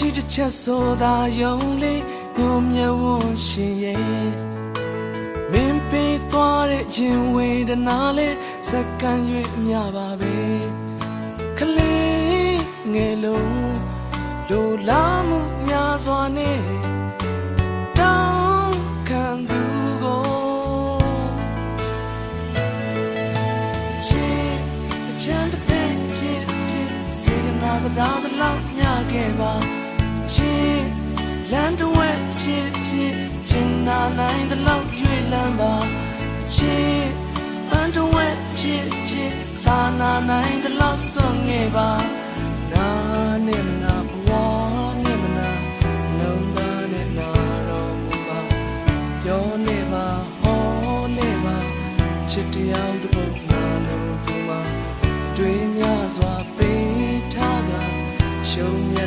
ကြီးတစ်ချက်ဆိုတာယုံလေးညိုမြဝန်းရှင်ရဲ့မင်းပေးသွားတဲ့ခြင်းဝေဒနာလေးစက္ကန့်၍မြပါပဲကလေးငယ်လုံးလိုလားမှုများစွာနဲ့တောင်းခံသူကိုချစ်အချမ်းတစ်ပဲဖြစ်စေနာတော်လောက်ညခဲ့ပါချစ်လမ်းတစ်ဝက်ဖြစ်ချင်နာနိုင်တဲ့လောက်ရွေ့လန်းပါချစ်ပန်းတစ်ဝက်ဖြစ်စာနာနိုင်တဲ့လောက်စွန့်ငယ်ပါနာနဲ့မနာဘဝနဲ့မနာလုံးသားနဲ့နာတော်မူပါပြောနေပါဟောနေပါချစ်တရားတစ်ပုဒ်နာလို့သူမှာတွေ့များစွာပေးထားကရှုံး